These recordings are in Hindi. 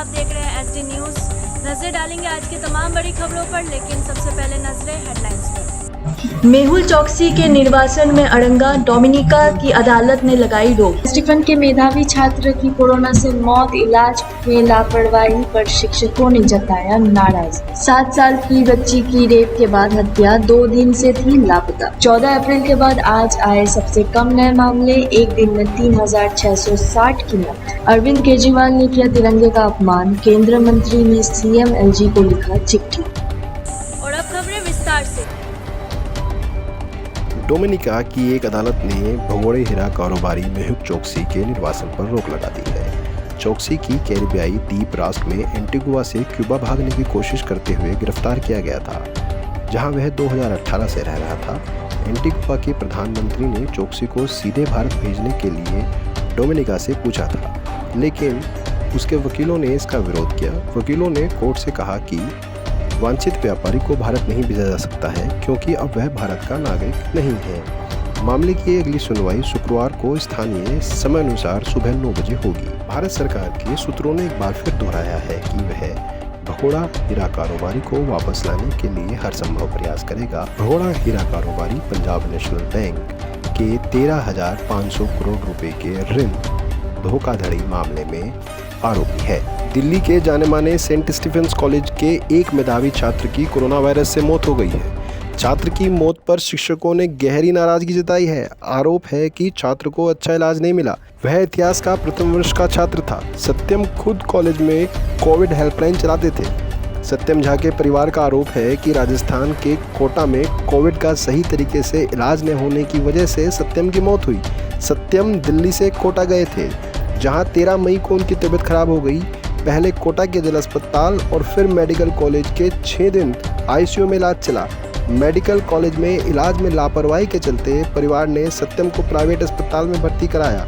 आप देख रहे हैं SD न्यूज़। नजर डालेंगे आज की तमाम बड़ी खबरों पर, लेकिन सबसे पहले नजरें हेडलाइंस पर। मेहुल चौकसी के निर्वासन में अड़ंगा, डोमिनिका की अदालत ने लगाई रोक। स्टीफन के मेधावी छात्र की कोरोना से मौत, इलाज में लापरवाही पर शिक्षकों ने जताया नाराजगी। 7 साल की बच्ची की रेप के बाद हत्या, 2 दिन से थी लापता। 14 अप्रैल के बाद आज आए सबसे कम नए मामले, एक दिन में 3660 की मौत। अरविंद केजरीवाल ने किया तिरंगे का अपमान, केंद्रीय मंत्री ने CM LG को लिखा चिट्ठी। और अब खबरें विस्तार से। डोमिनिका की एक अदालत ने भगोड़े हीरा कारोबारी मेहुल चौकसी के निर्वासन पर रोक लगा दी है। चौकसी की कैरिबियाई द्वीप राष्ट्र में एंटीगुआ से क्यूबा भागने की कोशिश करते हुए गिरफ्तार किया गया था, जहां वह 2018 से रह रहा था। एंटीगुआ के प्रधानमंत्री ने चौकसी को सीधे भारत भेजने के लिए डोमिनिका से पूछा था, लेकिन उसके वकीलों ने इसका विरोध किया। वकीलों ने कोर्ट से कहा कि वांछित व्यापारी को भारत नहीं भेजा जा सकता है क्योंकि अब वह भारत का नागरिक नहीं है। मामले की अगली सुनवाई शुक्रवार को स्थानीय समय अनुसार सुबह 9 बजे होगी। भारत सरकार के सूत्रों ने एक बार फिर दोहराया है कि वह भगोड़ा हीरा कारोबारी को वापस लाने के लिए हर संभव प्रयास करेगा। भगोड़ा हीरा कारोबारी पंजाब नेशनल बैंक के 13,500 करोड़ रुपए के ऋण धोखाधड़ी मामले में आरोपी है। दिल्ली के जाने माने सेंट स्टीफेंस कॉलेज के एक मेधावी छात्र की कोरोना वायरस से मौत हो गई है। छात्र की मौत पर शिक्षकों ने गहरी नाराजगी जताई है। आरोप है कि छात्र को अच्छा इलाज नहीं मिला। वह इतिहास का प्रथम वर्ष का छात्र था। सत्यम खुद कॉलेज में कोविड हेल्पलाइन चलाते थे। सत्यम झा के परिवार का आरोप है कि राजस्थान के कोटा में कोविड का सही तरीके से इलाज न होने की वजह से सत्यम की मौत हुई। सत्यम दिल्ली से कोटा गए थे, जहां 13 मई को उनकी तबीयत खराब हो गई। पहले कोटा के जिला अस्पताल और फिर मेडिकल कॉलेज के 6 दिन ICU में इलाज चला। मेडिकल कॉलेज में इलाज में लापरवाही के चलते परिवार ने सत्यम को प्राइवेट अस्पताल में भर्ती कराया,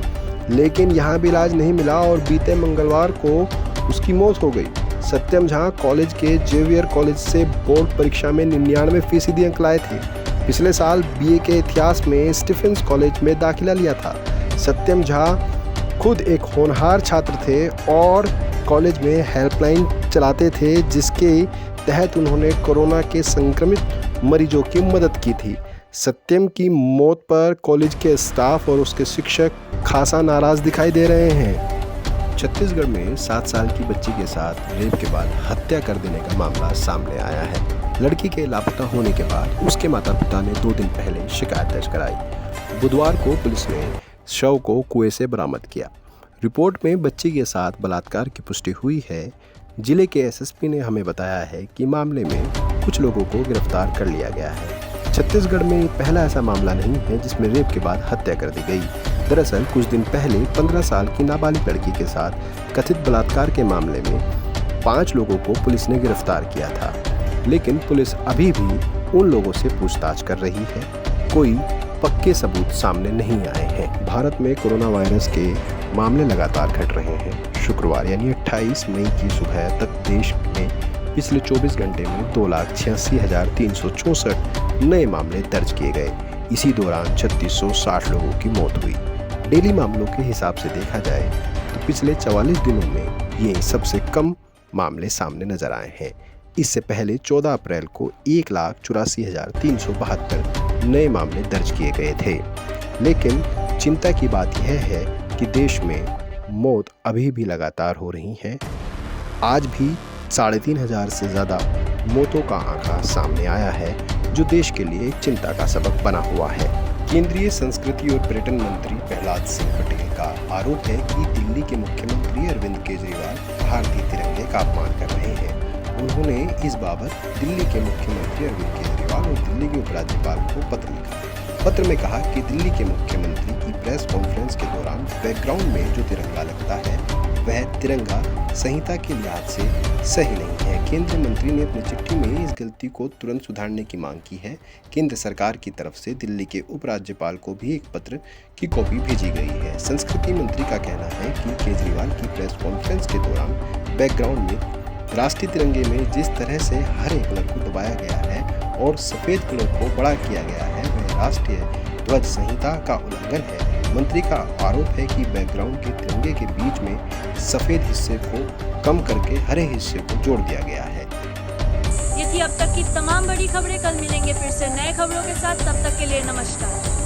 लेकिन यहाँ भी इलाज नहीं मिला और बीते मंगलवार को उसकी मौत हो गई। सत्यम झा कॉलेज के जेवियर कॉलेज से बोर्ड परीक्षा में 99% अंक लाए थे। पिछले साल BA के इतिहास में स्टीफेंस कॉलेज में दाखिला लिया था। सत्यम झा खुद एक होनहार छात्र थे और कॉलेज में हेल्पलाइन चलाते थे, जिसके तहत उन्होंने कोरोना के संक्रमित मरीजों की मदद की थी। सत्यम की मौत पर कॉलेज के स्टाफ और उसके शिक्षक खासा नाराज दिखाई दे रहे हैं। छत्तीसगढ़ में 7 साल की बच्ची के साथ रेप के बाद हत्या कर देने का मामला सामने आया है। लड़की के लापता होने के बाद उसके माता पिता ने 2 दिन पहले शिकायत दर्ज कराई। बुधवार को पुलिस ने शव को कुएं से बरामद किया। रिपोर्ट में बच्ची के साथ बलात्कार की पुष्टि हुई है। जिले के SSP ने हमें बताया है कि मामले में कुछ लोगों को गिरफ्तार कर लिया गया है। छत्तीसगढ़ में पहला ऐसा मामला नहीं है जिसमें रेप के बाद हत्या कर दी गई। दरअसल कुछ दिन पहले 15 साल की नाबालिग लड़की के साथ कथित बलात्कार के मामले में 5 लोगों को पुलिस ने गिरफ्तार किया था, लेकिन पुलिस अभी भी उन लोगों से पूछताछ कर रही है। कोई पक्के सबूत सामने नहीं आए हैं। भारत में कोरोना वायरस के मामले लगातार घट रहे हैं। शुक्रवार यानी 28 मई की सुबह तक देश में पिछले 24 घंटे में 2,86,364 नए मामले दर्ज किए गए। इसी दौरान 3660 लोगों की मौत हुई। डेली मामलों के हिसाब से देखा जाए तो पिछले 44 दिनों में ये सबसे कम मामले सामने नजर आए हैं। इससे पहले 14 अप्रैल को 1,84,372 नए मामले दर्ज किए गए थे। लेकिन चिंता की बात यह है कि देश में मौत अभी भी लगातार हो रही हैं। आज भी 3,500 से ज़्यादा मौतों का आंकड़ा सामने आया है, जो देश के लिए एक चिंता का सबक बना हुआ है। केंद्रीय संस्कृति और पर्यटन मंत्री प्रहलाद सिंह पटेल का आरोप है कि दिल्ली के मुख्यमंत्री अरविंद केजरीवाल भारतीय तिरंगे का अपमान कर रहे हैं। उन्होंने इस बाबत दिल्ली के मुख्यमंत्री अरविंद केजरीवाल और दिल्ली के उपराज्यपाल को पत्र लिखा। पत्र में कहा कि दिल्ली के मुख्यमंत्री की प्रेस कॉन्फ्रेंस के दौरान बैकग्राउंड में जो तिरंगा लगता है वह तिरंगा संहिता के लिहाज से सही नहीं है। केंद्रीय मंत्री ने अपनी चिट्ठी में इस गलती को तुरंत सुधारने की मांग की है। केंद्र सरकार की तरफ से दिल्ली के उपराज्यपाल को भी एक पत्र की कॉपी भेजी गई है। संस्कृति मंत्री का कहना है कि केजरीवाल की प्रेस कॉन्फ्रेंस के दौरान बैकग्राउंड में राष्ट्रीय तिरंगे में जिस तरह से हरे कलर को दबाया गया है और सफ़ेद कलर को बड़ा किया गया है वह राष्ट्रीय ध्वज संहिता का उल्लंघन है। मंत्री का आरोप है कि बैकग्राउंड के तिरंगे के बीच में सफेद हिस्से को कम करके हरे हिस्से को जोड़ दिया गया है। ये थी अब तक की तमाम बड़ी खबरें। कल मिलेंगे फिर से नए खबरों के साथ। तब तक के लिए नमस्कार।